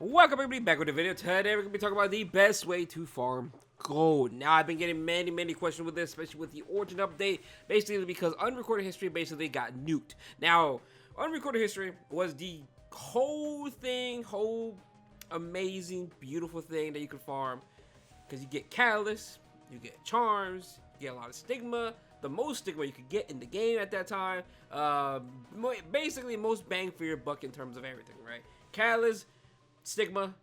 Welcome everybody back with a video. Today we're going to be talking about the best way to farm gold. Now I've been getting many questions with this, especially with the origin update, basically because unrecorded history basically got nuked. Now, unrecorded history was the whole amazing, beautiful thing that you could farm, because you get catalyst, you get charms, you get a lot of stigma, the most stigma you could get in the game at that time. Basically most bang for your buck in terms of everything, right? Catalyst, stigma,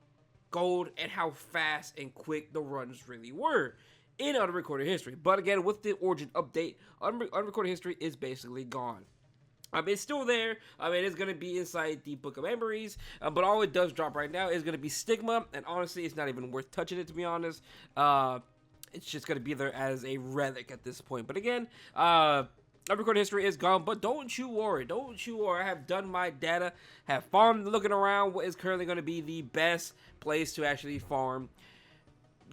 gold, and how fast and quick the runs really were in unrecorded history. But again, with the origin update, unrecorded history is basically gone. It's still there. It's going to be inside the Book of Memories, but all it does drop right now is going to be stigma, and honestly, it's not even worth touching it, to be honest. It's just going to be there as a relic at this point. But again, unrecorded history is gone, but don't you worry. I have done my data, have farmed, looking around what is currently going to be the best place to actually farm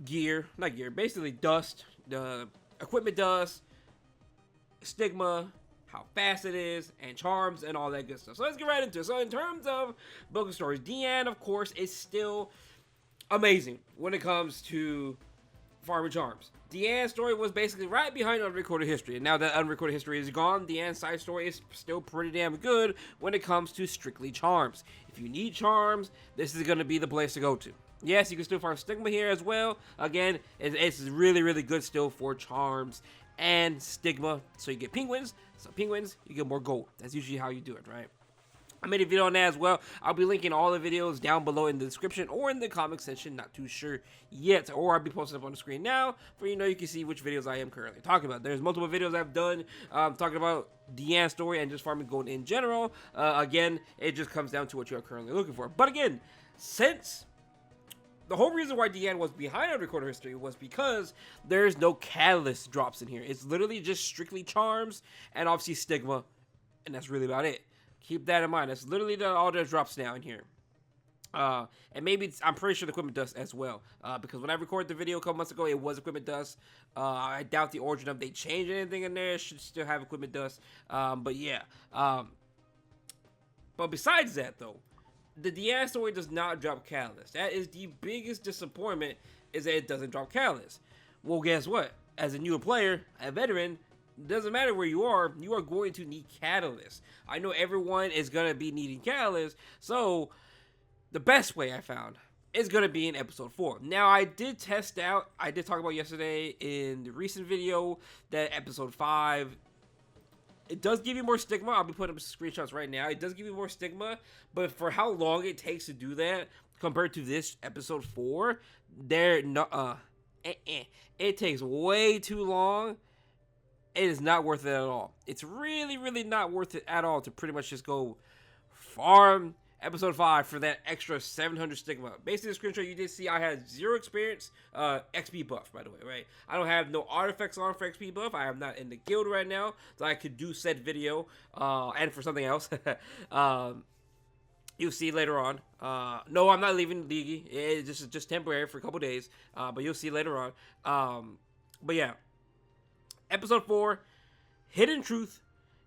basically dust, the equipment dust, stigma, how fast it is, and charms, and all that good stuff. So let's get right into it. So in terms of Book of Stories, Diene, of course, is still amazing when it comes to farming charms. Diene's story was basically right behind unrecorded history, and now that unrecorded history is gone, Diene's side story is still pretty damn good when it comes to strictly charms. If you need charms, this is going to be the place to go to. Yes, you can still farm stigma here as well. Again, it's really good still for charms and stigma, so you get penguins. So penguins, you get more gold. That's usually how you do it, right? I made a video on that as well. I'll be linking all the videos down below in the description or in the comment section. Not too sure yet. Or I'll be posting up on the screen now for you can see which videos I am currently talking about. There's multiple videos I've done talking about Diene's story and just farming gold in general. Again, it just comes down to what you're currently looking for. But again, since the whole reason why Diene was behind unrecorded history was because there's no catalyst drops in here. It's literally just strictly charms and obviously stigma, and that's really about it. Keep that in mind. That's literally all that drops now in here. And maybe I'm pretty sure the equipment dust as well. Because when I recorded the video a couple months ago, it was equipment dust. I doubt the origin of they changed anything in there. It should still have equipment dust. But yeah. But besides that though, the Diene story does not drop catalyst. That is the biggest disappointment, is that it doesn't drop catalyst. Well, guess what? As a newer player, a veteran, doesn't matter where you are going to need catalyst. I know everyone is going to be needing catalyst, so the best way I found is going to be in episode 4. Now, I did talk about yesterday in the recent video that episode 5, it does give you more stigma. I'll be putting up screenshots right now. It does give you more stigma, but for how long it takes to do that compared to this episode 4, it takes way too long. It is not worth it at all. It's really not worth it at all to pretty much just go farm episode 5 for that extra 700 stigma. Basically, the screenshot you did see, I had 0 experience, XP buff, by the way, right? I don't have no artifacts on for XP buff. I am not in the guild right now, so I could do said video, and for something else. You'll see later on. No, I'm not leaving League. It's just temporary for a couple days, but you'll see later on. But yeah. Episode 4, Hidden Truth,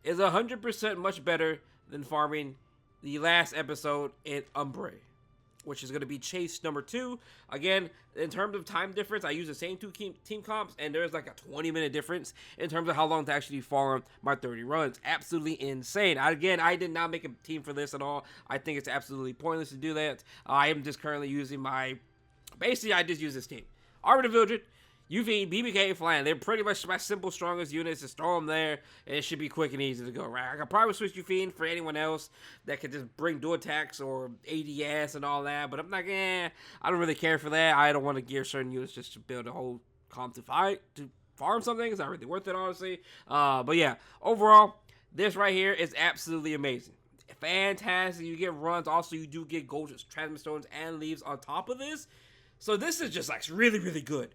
is 100% much better than farming the last episode in Umbre, which is going to be Chase number 2. Again, in terms of time difference, I use the same 2 team comps, and there's like a 20-minute difference in terms of how long to actually farm my 30 runs. Absolutely insane. I did not make a team for this at all. I think it's absolutely pointless to do that. I am just currently using I just use this team. Arbiter Vildred, UV, BBK, Flan. They're pretty much my simple, strongest units. Just throw them there, and it should be quick and easy to go, right? I could probably switch Ufine for anyone else that could just bring dual attacks or ADS and all that, but I'm like, I don't really care for that. I don't want to gear certain units just to build a whole comp to farm something. It's not really worth it, honestly. But yeah, overall, this right here is absolutely amazing. Fantastic. You get runs. Also, you do get gold, transmit stones, and leaves on top of this. So this is just like really good.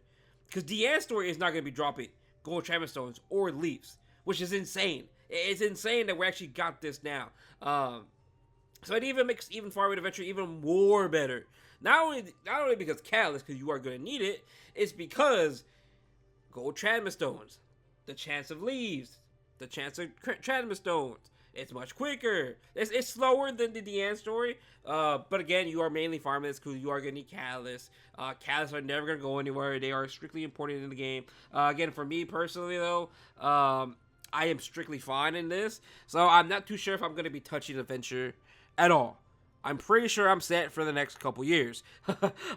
Because Diene's story is not going to be dropping gold transmit stones or leaves, which is insane. It's insane that we actually got this now. So it even makes farming adventure even more better. Not only because catalyst, because you are going to need it, it's because gold transmit stones, the chance of leaves, the chance of transmit stones, It's much quicker. It's slower than the Diene story. But again, you are mainly farming this because you are going to need Catalyst. Catalysts are never going to go anywhere. They are strictly important in the game. Again, for me personally, though, I am strictly fine in this. So I'm not too sure if I'm going to be touching Adventure at all. I'm pretty sure I'm set for the next couple years.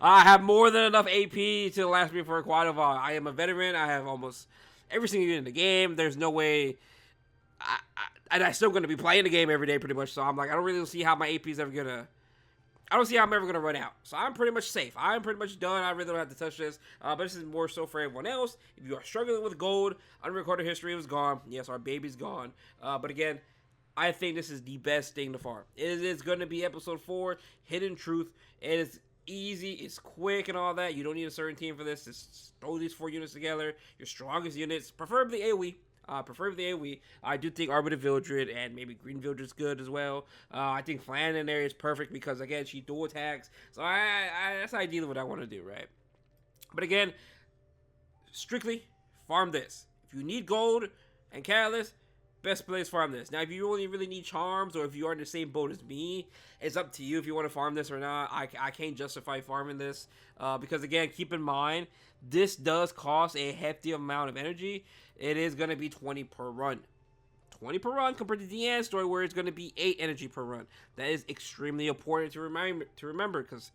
I have more than enough AP to last me for quite a while. I am a veteran. I have almost every single unit in the game. There's no way... and I'm still going to be playing the game every day pretty much. So I'm like, I don't really see how my AP is ever going to... I don't see how I'm ever going to run out. So I'm pretty much safe. I'm pretty much done. I really don't have to touch this. But this is more so for everyone else. If you are struggling with gold, unrecorded history was gone. Yes, our baby's gone. But again... I think this is the best thing to farm. It is going to be episode 4, Hidden Truth. It is easy, it's quick and all that. You don't need a certain team for this. Just throw these 4 units together. Your strongest units, preferably AoE. I do think Arbiter Vildred and maybe Green Vildred's good as well. I think Flan in there is perfect because, again, she dual attacks. So that's ideally what I want to do, right? But again, strictly farm this. If you need gold and Catalyst, best place farm this. Now, if you only really need charms, or if you are in the same boat as me, it's up to you if you want to farm this or not. I can't justify farming this because, again, keep in mind, this does cost a hefty amount of energy. It is going to be 20 per run. 20 per run compared to the Diene story where it's going to be 8 energy per run. That is extremely important to remember because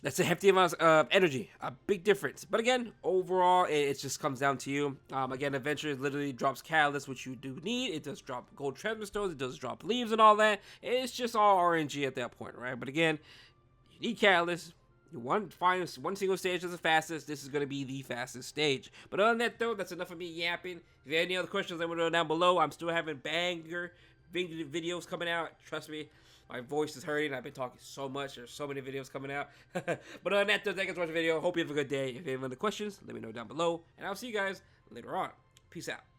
that's a hefty amount of energy. A big difference. But again, overall, it just comes down to you. Again, Adventure literally drops Catalyst, which you do need. It does drop gold transfer stones. It does drop leaves and all that. It's just all RNG at that point, right? But again, you need Catalyst. You want to find one single stage that's the fastest. This is going to be the fastest stage. But other than that, though, that's enough of me yapping. If you have any other questions, let me know down below. I'm still having banger videos coming out. Trust me. My voice is hurting. I've been talking so much. There's so many videos coming out. But other than that, thank you for watching the video. Hope you have a good day. If you have any other questions, let me know down below. And I'll see you guys later on. Peace out.